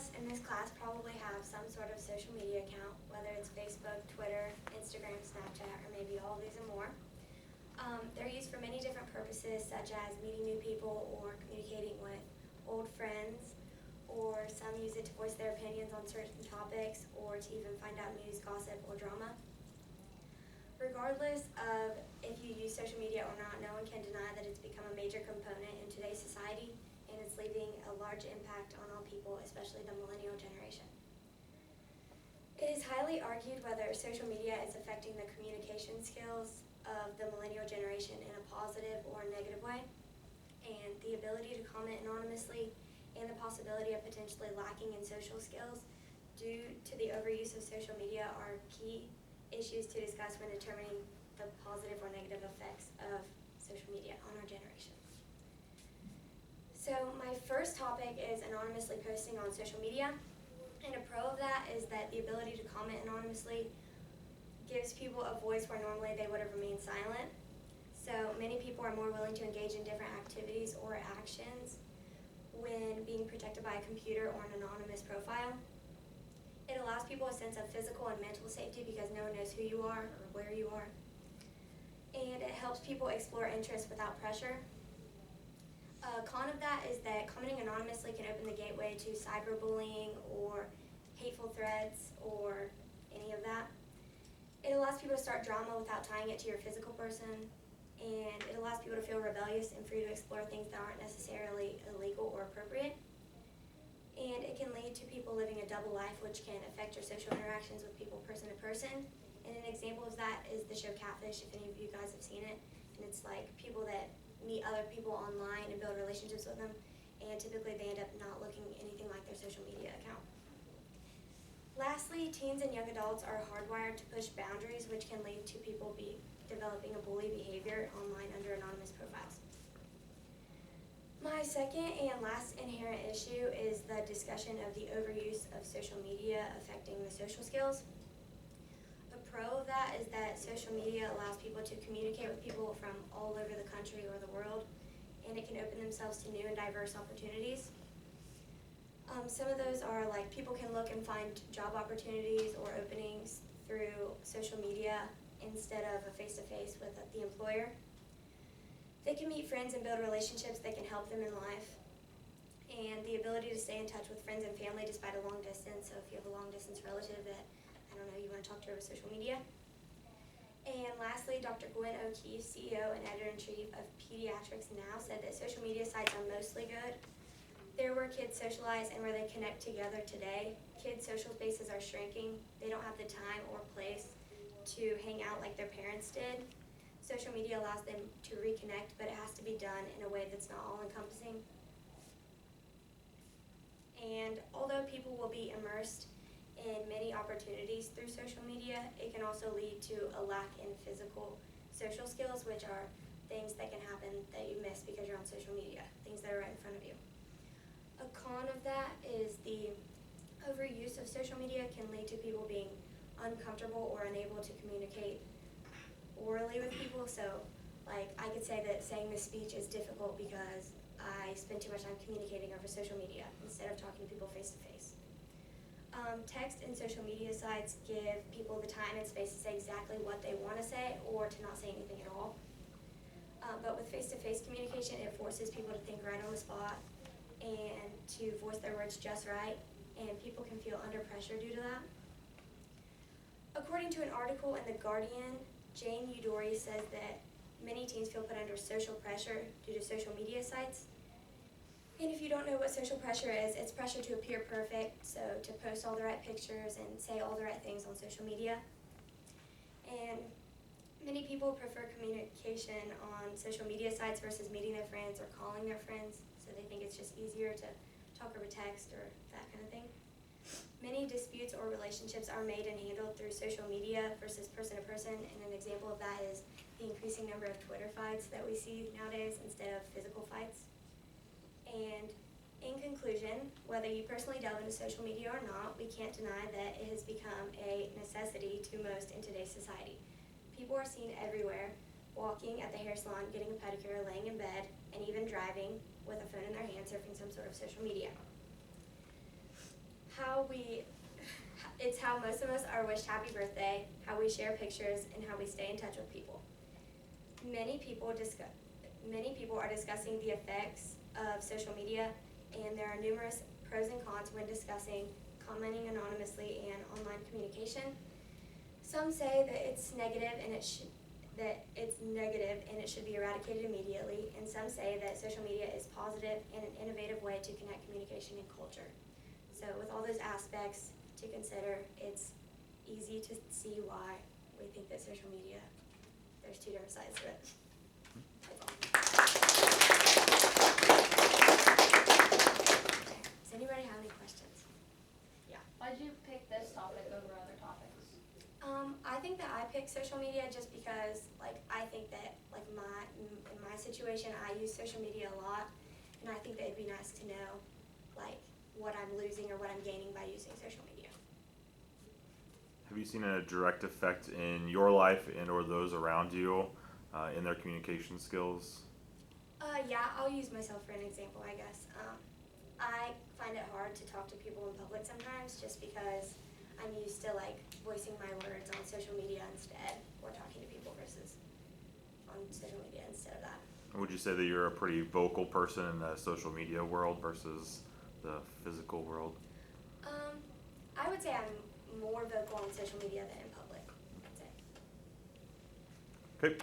us in this class probably have some sort of social media account, whether it's Facebook, Twitter, Instagram, Snapchat, or maybe all of these and more. They're used for many different purposes, such as meeting new people or communicating with old friends, or some use it to voice their opinions on certain topics, or to even find out news, gossip, or drama. Regardless of if you use social media or not, no one can deny that it's become a major component in today's society, and it's leaving a large impact on all people, especially the millennial generation. It is highly argued whether social media is affecting the communication skills of the millennial generation in a positive or negative way, and the ability to comment anonymously and the possibility of potentially lacking in social skills due to the overuse of social media are key issues to discuss when determining the positive or negative effects of social media on our generation. So my first topic is anonymously posting on social media, and a pro of that is that the ability to comment anonymously gives people a voice where normally they would have remained silent. So many people are more willing to engage in different activities or actions when being protected by a computer or an anonymous profile. It allows people a sense of physical and mental safety because no one knows who you are or where you are. And it helps people explore interests without pressure. A con of that is that commenting anonymously can open the gateway to cyberbullying or hateful threats or any of that. It allows people to start drama without tying it to your physical person, and it allows people to feel rebellious and free to explore things that aren't necessarily illegal or appropriate. And it can lead to people living a double life, which can affect your social interactions with people person to person. And an example of that is the show Catfish, if any of you guys have seen it. And it's like people that meet other people online and build relationships with them, and typically they end up not looking anything like their social media account. Lastly, teens and young adults are hardwired to push boundaries, which can lead to people developing a bully behavior online under anonymous profiles. My second and last inherent issue is the discussion of the overuse of social media affecting the social skills. A pro of that is that social media allows people to communicate with people from all over the country or the world, and it can open themselves to new and diverse opportunities. Some of those are like people can look and find job opportunities or openings through social media instead of a face-to-face with the employer. They can meet friends and build relationships that can help them in life. And the ability to stay in touch with friends and family despite a long distance. So if you have a long distance relative that, I don't know, you want to talk to over social media. And lastly, Dr. Gwen O'Keefe, CEO and editor-in-chief of Pediatrics Now, said that social media sites are mostly good. They're where kids socialize and where they connect together today. Kids' social spaces are shrinking. They don't have the time or place to hang out like their parents did. Social media allows them to reconnect, but it has to be done in a way that's not all-encompassing. And although people will be immersed in many opportunities through social media, it can also lead to a lack in physical social skills, which are things that can happen that you miss because you're on social media, things that are right in front of you. A con of that is the overuse of social media can lead to people being uncomfortable or unable to communicate orally with people. So, like, I could say that saying this speech is difficult because I spend too much time communicating over social media instead of talking to people face to face. Text and social media sites give people the time and space to say exactly what they want to say or to not say anything at all. But with face-to-face communication, it forces people to think right on the spot and to voice their words just right, and people can feel under pressure due to that. According to an article in The Guardian, Jane Udori says that many teens feel put under social pressure due to social media sites. And if you don't know what social pressure is, it's pressure to appear perfect, so to post all the right pictures and say all the right things on social media. And many people prefer communication on social media sites versus meeting their friends or calling their friends, so they think it's just easier to talk over text or that kind of thing. Many disputes or relationships are made and handled through social media versus person to person, and an example of that is the increasing number of Twitter fights that we see nowadays instead of physical fights. And in conclusion, whether you personally delve into social media or not, we can't deny that it has become a necessity to most in today's society. People are seen everywhere, walking at the hair salon, getting a pedicure, laying in bed, and even driving with a phone in their hand surfing some sort of social media. it's how most of us are wished happy birthday, how we share pictures, and how we stay in touch with people. Many people are discussing the effects of social media, and there are numerous pros and cons when discussing commenting anonymously and online communication. Some say that it's negative and it should be eradicated immediately, and some say that social media is positive and an innovative way to connect communication and culture. So with all those aspects to consider, it's easy to see why we think that social media, there's two different sides to it. That's all. Does anybody have any questions? Yeah. Why'd you pick this topic over other topics? I think that I picked social media just because, I think that, in my situation, I use social media a lot, and I think that it'd be nice to know, what I'm losing or what I'm gaining by using social media. Have you seen a direct effect in your life and or those around you in their communication skills? Yeah, I'll use myself for an example, I guess. I find it hard to talk to people in public sometimes just because I'm used to voicing my words on social media instead, or talking to people versus on social media instead of that. Would you say that you're a pretty vocal person in the social media world versus the physical world? I would say I'm more vocal on social media than in public, I'd say. Okay.